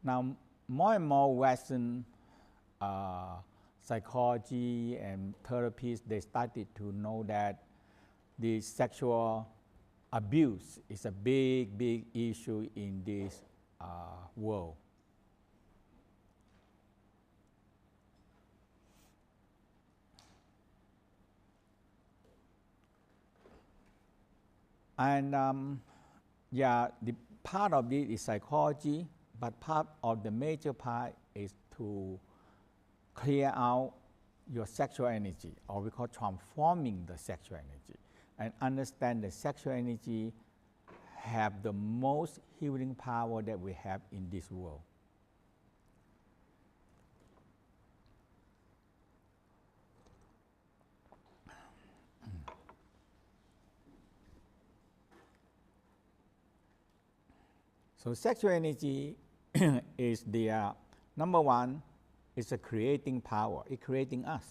Now, more and more Western psychology and therapists, they started to know that the sexual abuse is a big, big issue in this world. And yeah, the part of it is psychology, but part of the major part is to clear out your sexual energy, or we call transforming the sexual energy, and understand the sexual energy have the most healing power that we have in this world. So sexual energy is the number one, it's a creating power. It's creating us.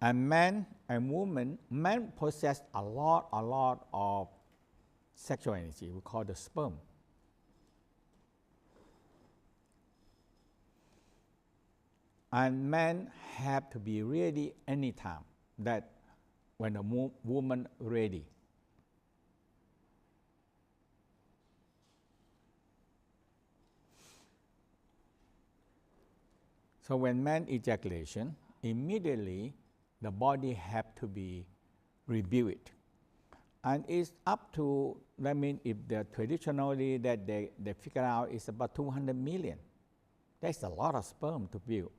And man and woman, man possess a lot of sexual energy. We call the sperm. And men have to be ready anytime that when a woman ready. So when man ejaculation, immediately the body have to be rebuilt. And it's up to, that means if the traditionally that they figure out is about 200 million. That's a lot of sperm to build.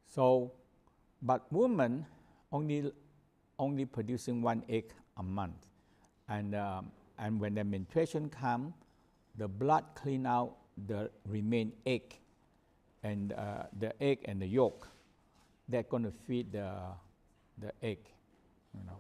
So, but women only producing 1 egg a month, and when the menstruation comes, the blood clean out the remain egg, and the egg and the yolk, they're going to feed the egg, you know.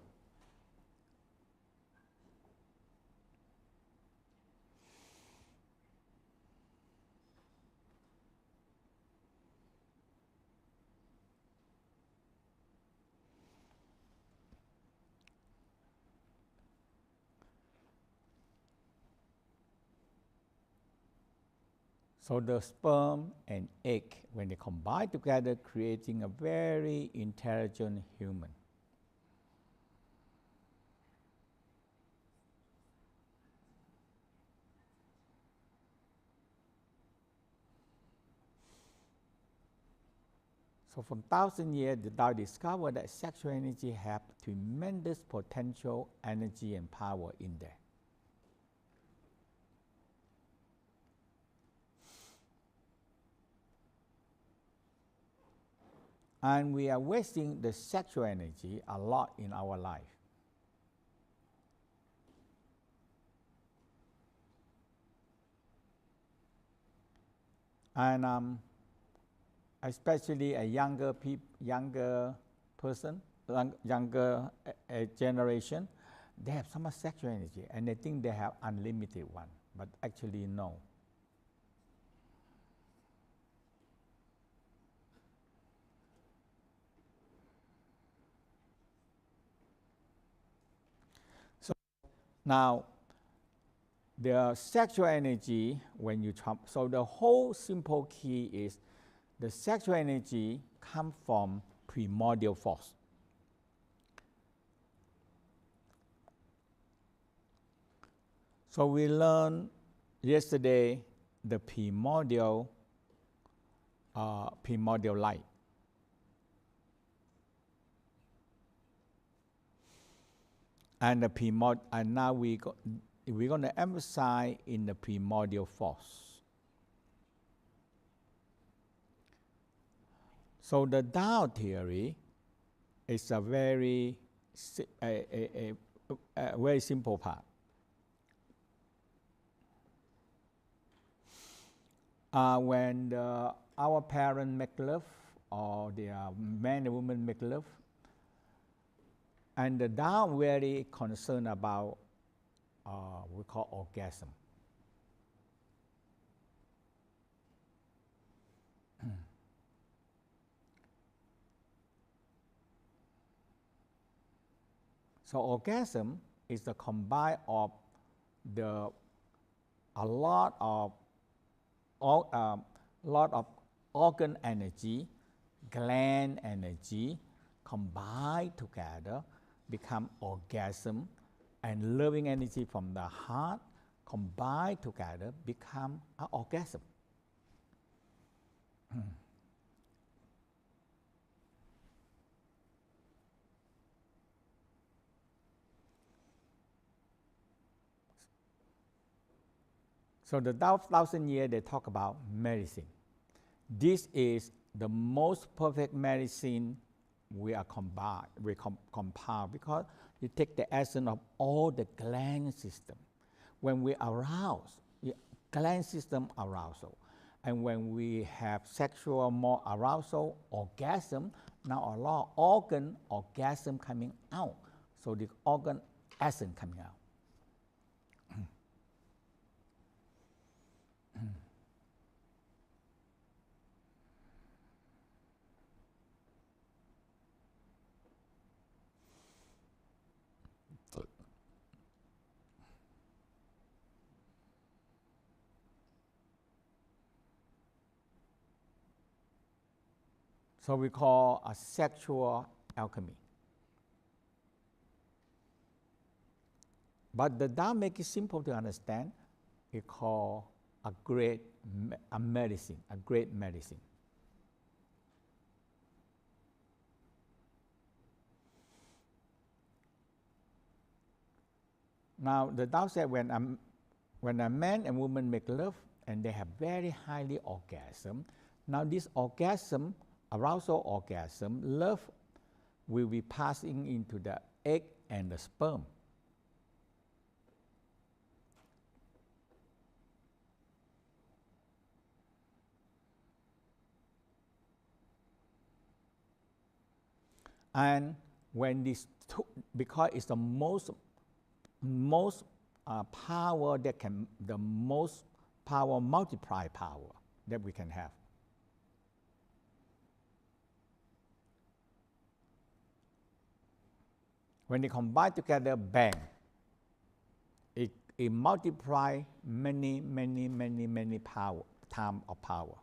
So the sperm and egg, when they combine together, creating a very intelligent human. So from 1,000 years, the Tao discovered that sexual energy have tremendous potential, energy, and power in there. And we are wasting the sexual energy a lot in our life. And especially a younger person, younger generation, they have so much sexual energy and they think they have unlimited one, but actually no. Now, the sexual energy, when you so the whole simple key is the sexual energy comes from primordial force. So we learned yesterday the primordial light. And now we're going to emphasize in the primordial force. So the Tao theory is a very very simple part. When our parents make love, or the man and woman make love, and the Tao very concerned about we call orgasm. So orgasm is the combine of a lot of organ energy, gland energy combined together become orgasm, and loving energy from the heart combined together become an orgasm. So the 1,000 years they talk about medicine. This is the most perfect medicine we are compile because you take the essence of all the gland system. When we arouse, the gland system arousal. And when we have sexual more arousal, orgasm, now a lot of organ orgasm coming out. So the organ essence coming out. So we call a sexual alchemy. But the Tao make it simple to understand. It called a great medicine, a great medicine. Now the Tao said when a man and woman make love and they have very highly orgasm, now this orgasm, arousal orgasm, love will be passing into the egg and the sperm. And when this, because it's the most power that can, the most power multiply power that we can have. When they combine together, bang, it multiply many power, time of power.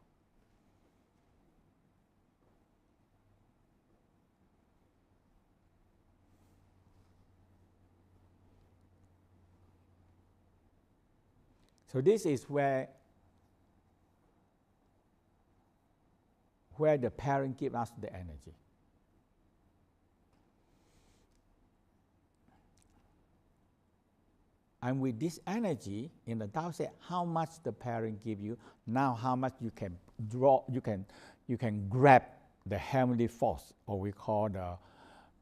So this is where the parent gives us the energy. And with this energy, in the Tao said, how much the parent give you, now how much you can draw, you can grab the heavenly force, or we call the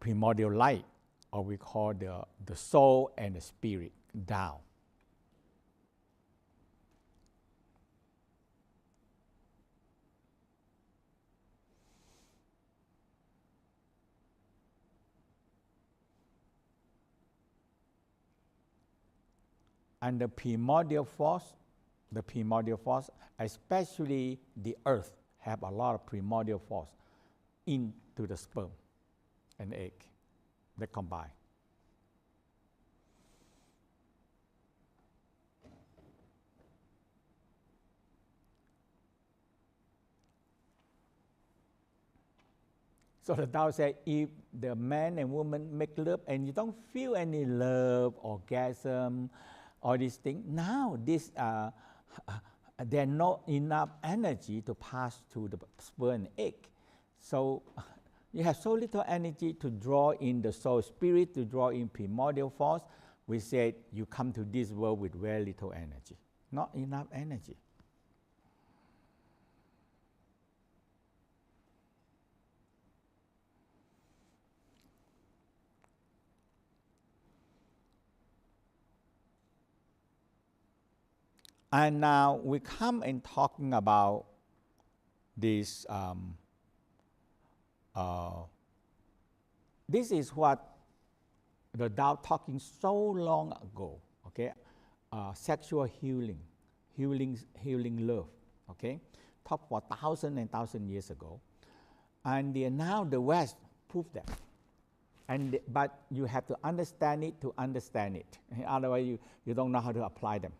primordial light, or we call the soul and the spirit down. And the primordial force, especially the earth, have a lot of primordial force into the sperm and egg that combine. So the Tao said, if the man and woman make love and you don't feel any love, orgasm, all these things, now this there's not enough energy to pass to the sperm and egg. So you have so little energy to draw in the soul spirit, to draw in primordial force. We said you come to this world with very little energy, not enough energy. And now we come and talking about this. This is what the Tao talking so long ago. Okay, sexual healing love. Okay, talk for thousands and thousands years ago, and now the West proved that. But you have to understand it to understand it. Otherwise, you don't know how to apply them.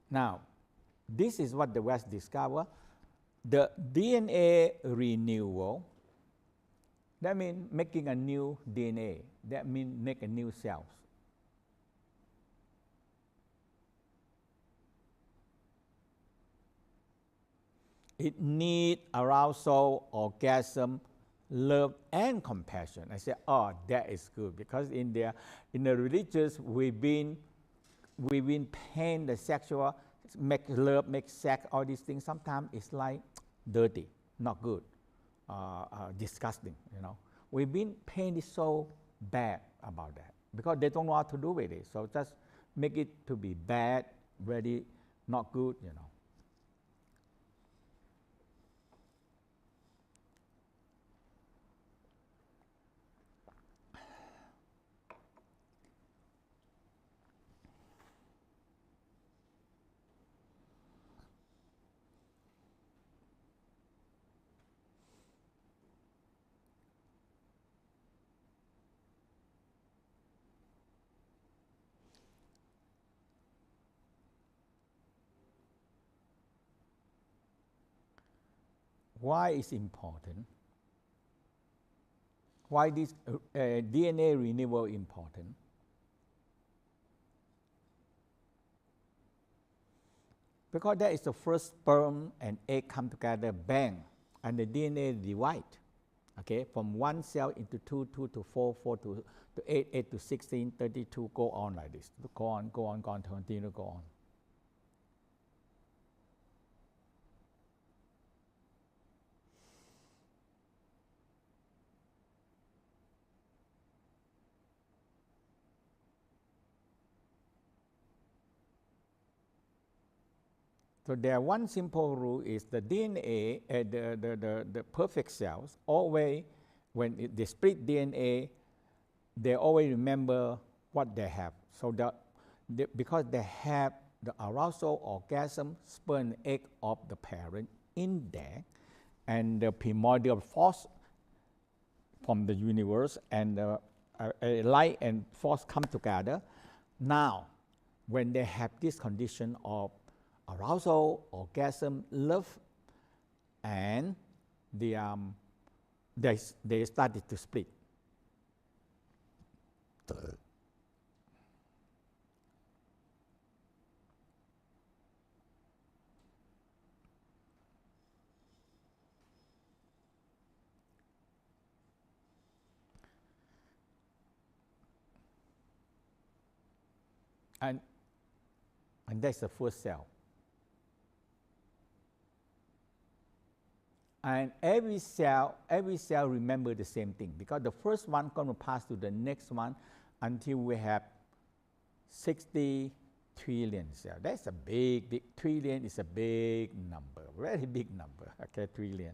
Now, this is what the West discovered. The DNA renewal, that means making a new DNA. That means make a new cells. It needs arousal, orgasm, love, and compassion. I say, oh, that is good, because in the religious we've been pain the sexual, make love, make sex, all these things. Sometimes it's like dirty, not good, disgusting. We've been pain is so bad about that because they don't know what to do with it. So just make it to be bad, very not good. Why is important? Why this DNA renewal important? Because that is the first sperm and egg come together, bang, and the DNA divide. Okay, from one cell into two, two to four, four to eight, eight to 16, 32, go on like this. Go on, continue to go on. So there one simple rule is the DNA, the perfect cells, always, when they split DNA, they always remember what they have. So because they have the arousal, orgasm, sperm, egg of the parent in there, and the primordial force from the universe, and light and force come together. Now, when they have this condition of arousal, orgasm, love, and they started to split. And that's the first cell. And every cell remember the same thing, because the first one going to pass to the next one until we have 60 trillion cells. That's a big trillion is a big number, very big number. Okay, trillion.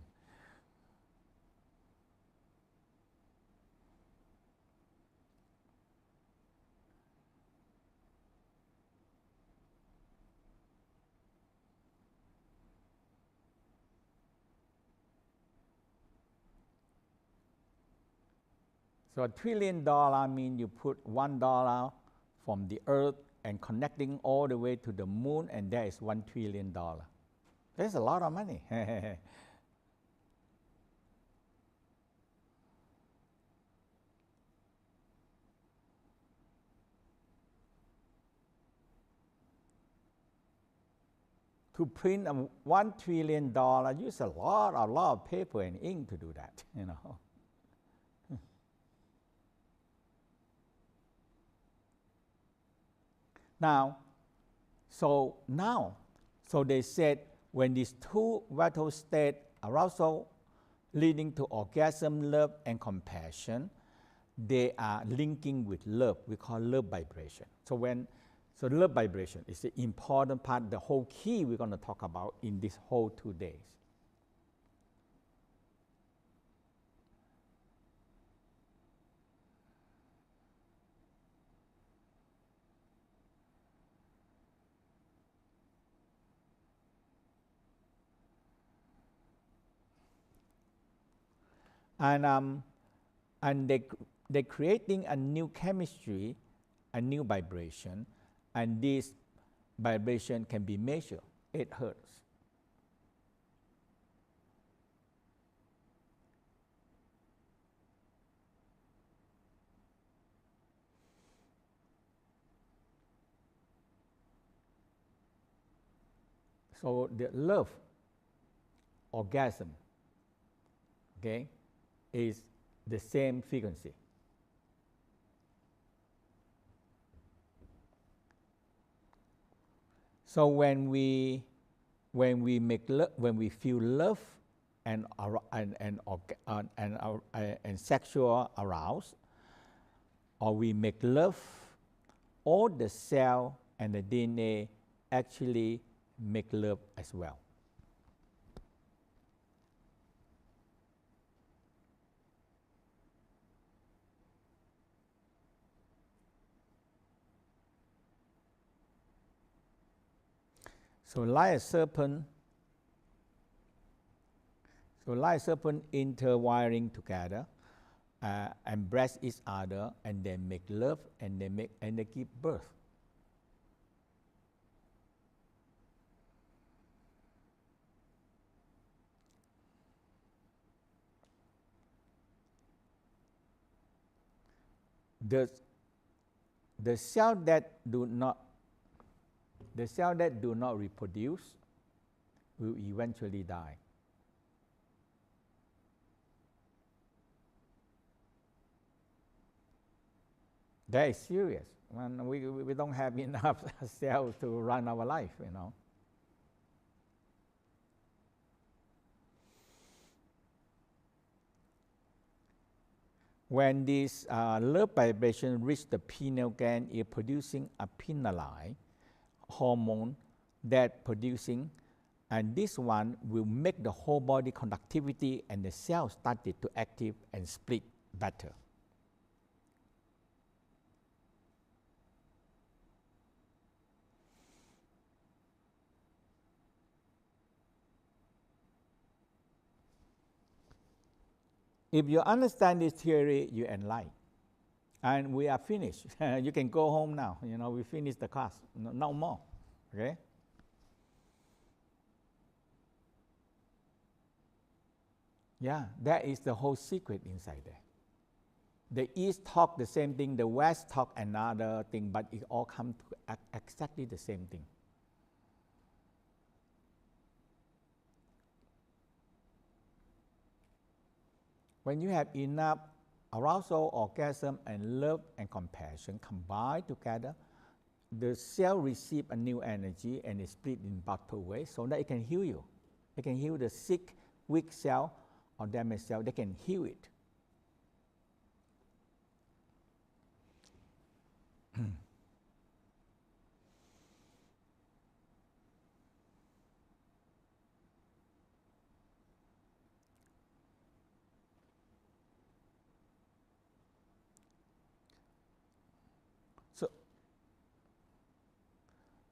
So $1 trillion means you put $1 from the earth and connecting all the way to the moon, and that is $1 trillion. That's a lot of money. To print $1 trillion, use a lot of paper and ink to do that, So they said when these two vital states, arousal leading to orgasm, love, and compassion, they are linking with love. We call love vibration. So love vibration is the important part, the whole key we're going to talk about in this whole 2 days. and they're creating a new chemistry, a new vibration, and this vibration can be measured, 8 hertz. So the love, orgasm, okay, is the same frequency. So when we make when we feel love and sexual aroused, or we make love, all the cell and the DNA actually make love as well. So like a serpent, interwiring together, embrace each other, and they make love, and they give birth. The cell that do not reproduce will eventually die. That is serious. When we don't have enough cells to run our life, you know. When this love vibration reaches the pineal gland, it producing a pinealine hormone that producing, and this one will make the whole body conductivity and the cells started to active and split better. If you understand this theory, you enlighten. And we are finished. You can go home now. You know, we finished the class. No more. Okay? Yeah, that is the whole secret inside there. The East talk the same thing, the West talk another thing, but it all comes to exactly the same thing. When you have enough arousal, orgasm, and love and compassion combined together, the cell receive a new energy and is split in multiple ways so that it can heal you. It can heal the sick, weak cell or damaged cell. They can heal it.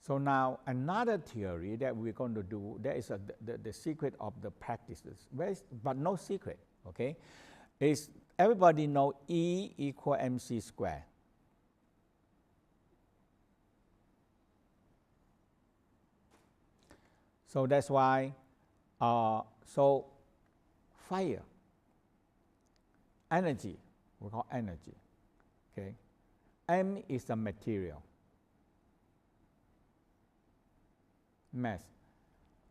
So now another theory that we're going to do, that is the secret of the practices, but no secret, okay, is everybody know E equal mc squared. So that's why, so fire, energy, we call energy, okay. M is the material, mass.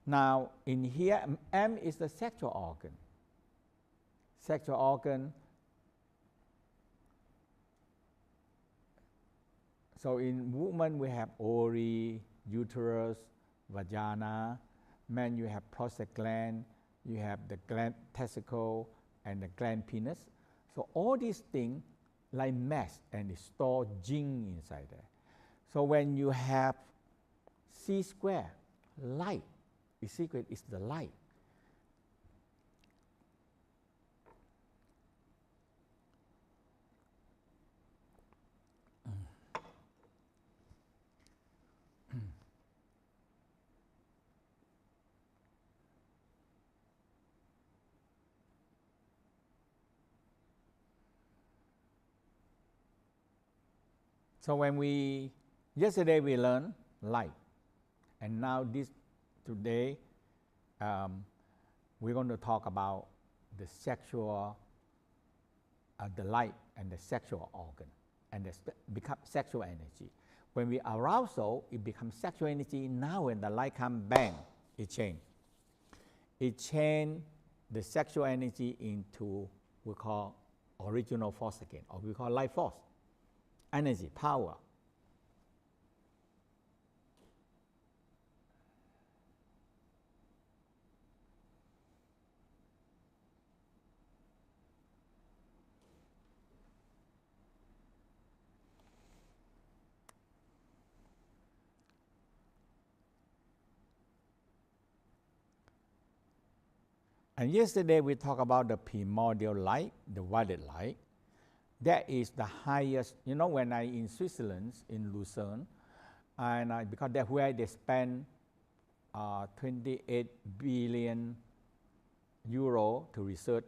Now in here, M is the sexual organ. Sexual organ. So in woman we have ovary, uterus, vagina. Man you have prostate gland, you have the gland testicle and the gland penis. So all these things like mass and store gene inside there. So when you have C square, light, the secret is the light. So yesterday we learned light, and now today we're going to talk about the sexual, the light and the sexual organ, and become sexual energy. When we arousal, it becomes sexual energy. Now when the light comes, bang, it changes. It changes the sexual energy into we call original force again, or we call life force, energy, power. And yesterday we talked about the primordial light, the violet light. That is the highest. You know, when I in Switzerland, in Lucerne, and because that's where they spend 28 billion euro to research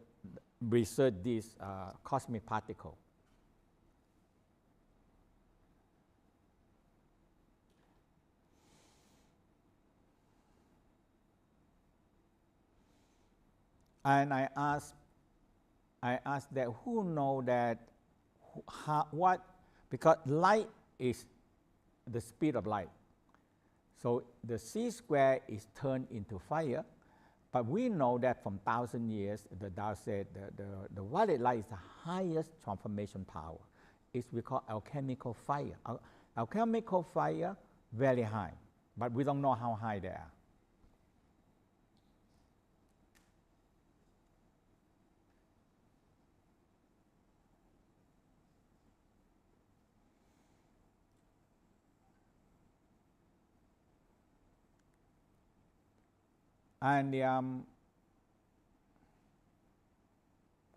this cosmic particle. And I asked that who know that because light is the speed of light. So the C square is turned into fire, but we know that from 1,000 years, the Tao said the violet light is the highest transformation power. It's we call alchemical fire. Alchemical fire, very high, but we don't know how high they are. And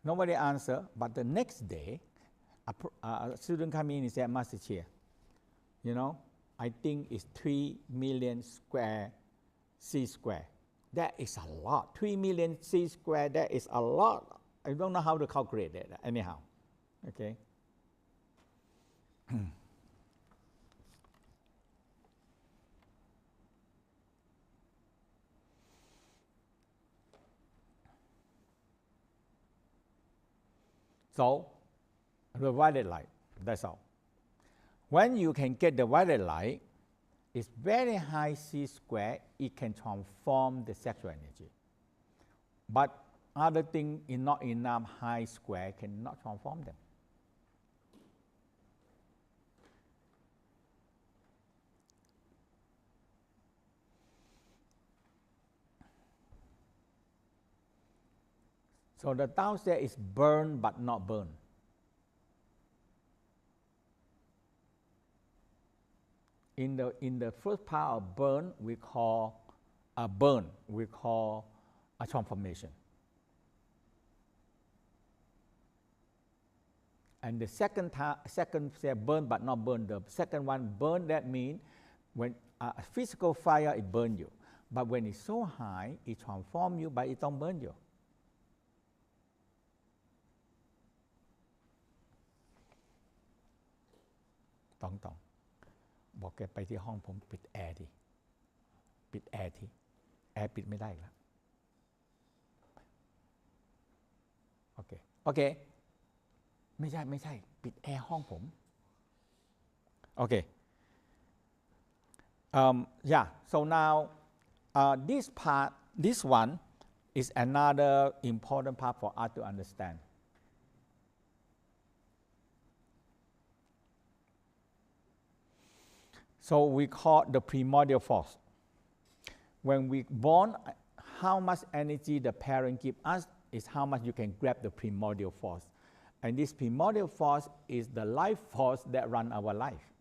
nobody answered, but the next day, a student came in and said, Master Chia, you know, I think it's 3 million square C square. That is a lot. 3 million C square, that is a lot. I don't know how to calculate that anyhow, okay? So, the violet light, that's all. When you can get the violet light, it's very high C square, it can transform the sexual energy. But other thing is not enough high square, cannot transform them. So the Tao said is burn but not burn. In the first part of burn, we call a burn, we call a transformation. And the second say burn but not burn. The second one, burn, that means when a physical fire, it burn you. But when it's so high, it transforms you, but it don't burn you. Tong บอกแกไปที่ห้องผมปิดแอร์ดิปิดแอร์ทีแอร์ปิดไม่ได้แล้วโอเคไม่ใช่ปิดแอร์ห้องผมโอเคyeah so now this one is another important part for us to understand. So we call the primordial force. When we born, how much energy the parent give us is how much you can grab the primordial force. And this primordial force is the life force that run our life.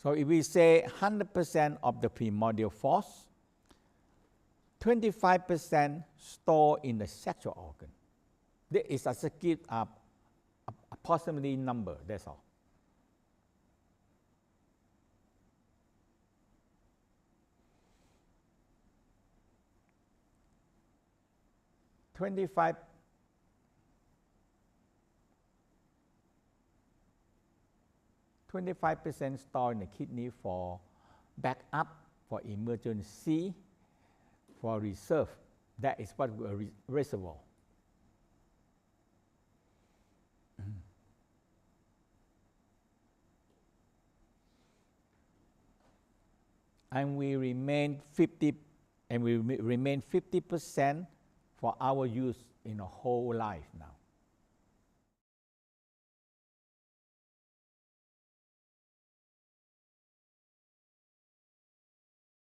So if we say 100% of the primordial force, 25% stored in the sexual organ. There is approximately number, that's all. 25 25% store in the kidney for backup, for emergency, for reserve. That is what a reservoir. And we remain 50% for our use in a whole life now.